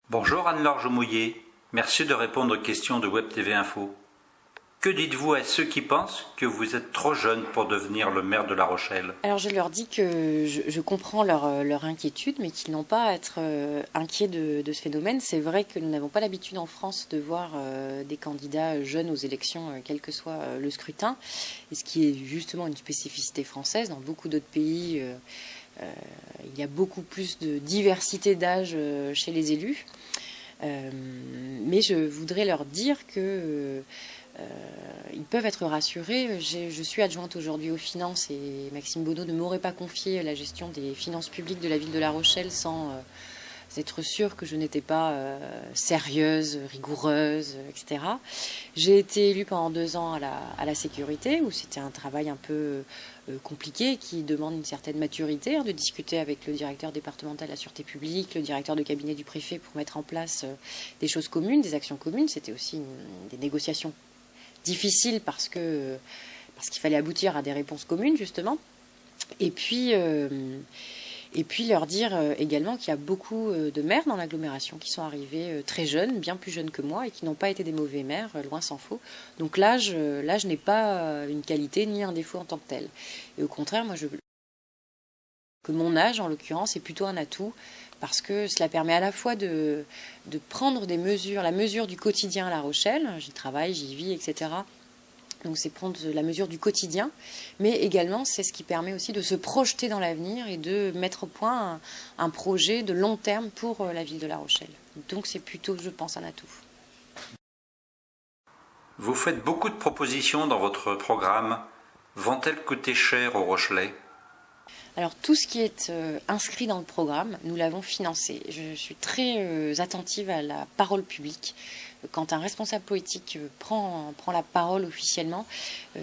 Bonjour Anne-Laure Mouillet, merci de répondre aux questions de Web TV Info. Que dites-vous à ceux qui pensent que vous êtes trop jeune pour devenir le maire de La Rochelle? Alors je leur dis que je comprends leur inquiétude, mais qu'ils n'ont pas à être inquiets de ce phénomène. C'est vrai que nous n'avons pas l'habitude en France de voir des candidats jeunes aux élections, quel que soit le scrutin, et ce qui est justement une spécificité française. Dans beaucoup d'autres pays, il y a beaucoup plus de diversité d'âge chez les élus. Mais je voudrais leur dire que ils peuvent être rassurés. Je suis adjointe aujourd'hui aux finances et Maxime Bonneau ne m'aurait pas confié la gestion des finances publiques de la ville de La Rochelle sans être sûre que je n'étais pas sérieuse, rigoureuse, etc. J'ai été élue pendant 2 ans à la sécurité, où c'était un travail un peu compliqué, qui demande une certaine maturité, de discuter avec le directeur départemental de la sûreté publique, le directeur de cabinet du préfet pour mettre en place des choses communes, des actions communes. C'était aussi des négociations difficiles parce qu'il fallait aboutir à des réponses communes, justement. Et puis leur dire également qu'il y a beaucoup de maires dans l'agglomération qui sont arrivés très jeunes, bien plus jeunes que moi, et qui n'ont pas été des mauvais maires, loin s'en faut. Donc l'âge n'est pas une qualité ni un défaut en tant que tel. Et au contraire, que mon âge, en l'occurrence, est plutôt un atout, parce que cela permet à la fois de prendre la mesure du quotidien à La Rochelle, j'y travaille, j'y vis, etc. Donc c'est prendre la mesure du quotidien, mais également c'est ce qui permet aussi de se projeter dans l'avenir et de mettre au point un projet de long terme pour la ville de La Rochelle. Donc c'est plutôt, je pense, un atout. Vous faites beaucoup de propositions dans votre programme. Vont-elles coûter cher aux Rochelais? Alors tout ce qui est inscrit dans le programme, nous l'avons financé. Je suis très attentive à la parole publique. Quand un responsable politique prend la parole officiellement,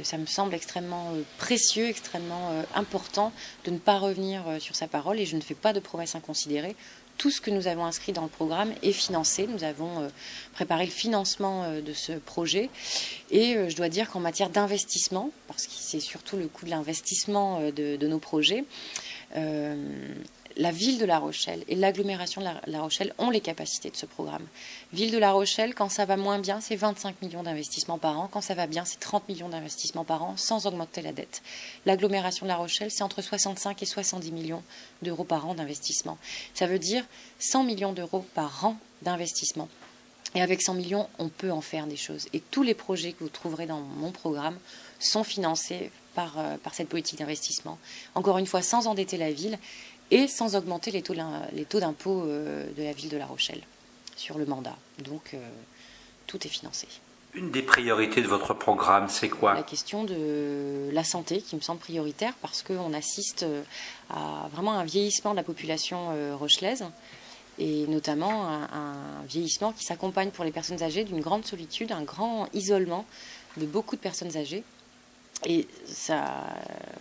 ça me semble extrêmement précieux, extrêmement important de ne pas revenir sur sa parole, et je ne fais pas de promesses inconsidérées. Tout ce que nous avons inscrit dans le programme est financé. Nous avons préparé le financement de ce projet. Et je dois dire qu'en matière d'investissement, parce que c'est surtout le coût de l'investissement de nos projets, la ville de La Rochelle et l'agglomération de La Rochelle ont les capacités de ce programme. Ville de La Rochelle, quand ça va moins bien, c'est 25 millions d'investissements par an. Quand ça va bien, c'est 30 millions d'investissements par an, sans augmenter la dette. L'agglomération de La Rochelle, c'est entre 65 et 70 millions d'euros par an d'investissement. Ça veut dire 100 millions d'euros par an d'investissement. Et avec 100 millions, on peut en faire des choses. Et tous les projets que vous trouverez dans mon programme sont financés par cette politique d'investissement. Encore une fois, sans endetter la ville et sans augmenter les taux d'impôt de la ville de La Rochelle sur le mandat. Donc, tout est financé. Une des priorités de votre programme, c'est quoi? La question de la santé, qui me semble prioritaire, parce qu'on assiste à vraiment un vieillissement de la population rochelaise, et notamment un vieillissement qui s'accompagne pour les personnes âgées d'une grande solitude, un grand isolement de beaucoup de personnes âgées. Et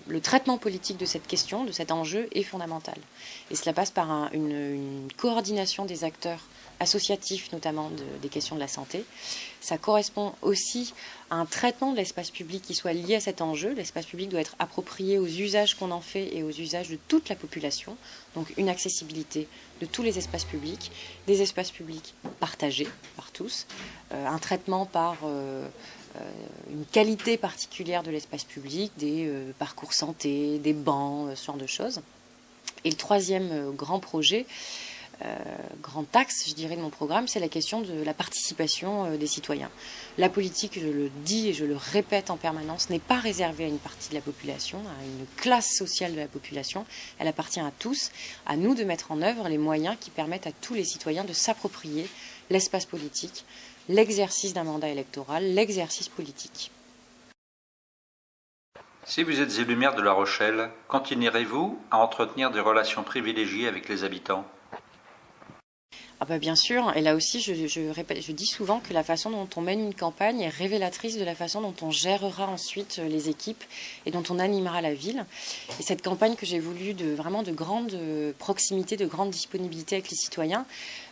le traitement politique de cette question, de cet enjeu, est fondamental. Et cela passe par une coordination des acteurs associatifs, notamment des questions de la santé. Ça correspond aussi à un traitement de l'espace public qui soit lié à cet enjeu. L'espace public doit être approprié aux usages qu'on en fait et aux usages de toute la population. Donc une accessibilité de tous les espaces publics, des espaces publics partagés par tous, un traitement par une qualité particulière de l'espace public, des parcours santé, des bancs, ce genre de choses. Et le troisième grand projet, grand axe, je dirais, de mon programme, c'est la question de la participation des citoyens. La politique, je le dis et je le répète en permanence, n'est pas réservée à une partie de la population, à une classe sociale de la population. Elle appartient à tous, à nous de mettre en œuvre les moyens qui permettent à tous les citoyens de s'approprier l'espace politique, l'exercice d'un mandat électoral, l'exercice politique. Si vous êtes élu maire de La Rochelle, continuerez-vous à entretenir des relations privilégiées avec les habitants? Ah bah bien sûr, et là aussi je dis souvent que la façon dont on mène une campagne est révélatrice de la façon dont on gérera ensuite les équipes et dont on animera la ville. Et cette campagne que j'ai voulu vraiment de grande proximité, de grande disponibilité avec les citoyens,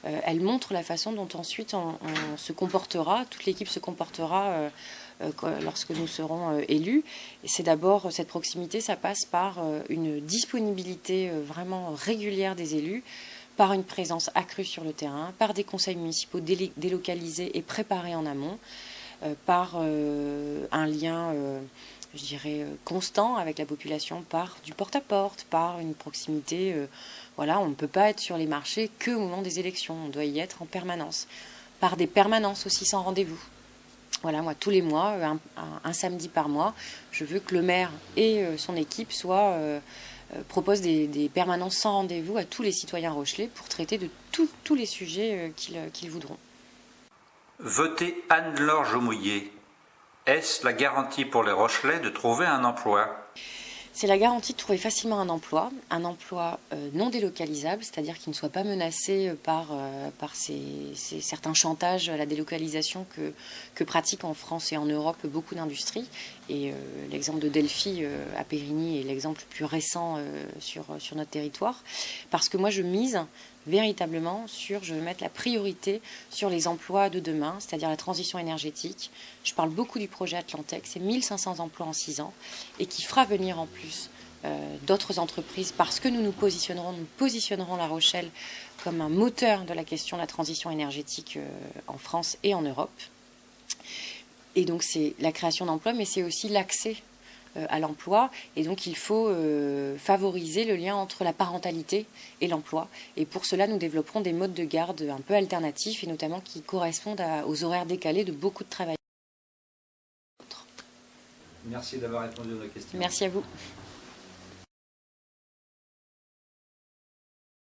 elle montre la façon dont ensuite on se comportera, toute l'équipe se comportera lorsque nous serons élus. Et c'est d'abord, cette proximité, ça passe par une disponibilité vraiment régulière des élus, par une présence accrue sur le terrain, par des conseils municipaux délocalisés et préparés en amont, par un lien, je dirais, constant avec la population, par du porte-à-porte, par une proximité. Voilà, on ne peut pas être sur les marchés qu'au moment des élections, on doit y être en permanence. Par des permanences aussi sans rendez-vous. Voilà, moi, tous les mois, un samedi par mois, je veux que le maire et son équipe proposent des permanences sans rendez-vous à tous les citoyens rochelais pour traiter de tous les sujets qu'ils voudront. Votez Anne-Laure Jaumouillet. Est-ce la garantie pour les Rochelais de trouver un emploi? C'est la garantie de trouver facilement un emploi non délocalisable, c'est-à-dire qui ne soit pas menacé par certains chantages à la délocalisation que pratiquent en France et en Europe beaucoup d'industries. Et l'exemple de Delphi à Périgny est l'exemple le plus récent sur notre territoire. Parce que moi, je mise véritablement je veux mettre la priorité sur les emplois de demain, c'est-à-dire la transition énergétique. Je parle beaucoup du projet Atlantec, c'est 1500 emplois en 6 ans, et qui fera venir en plus d'autres entreprises, parce que nous positionnerons La Rochelle comme un moteur de la question de la transition énergétique en France et en Europe. Et donc c'est la création d'emplois, mais c'est aussi l'accès à l'emploi, et donc il faut favoriser le lien entre la parentalité et l'emploi, et pour cela nous développerons des modes de garde un peu alternatifs, et notamment qui correspondent aux horaires décalés de beaucoup de travailleurs. Merci d'avoir répondu à nos questions. Merci à vous.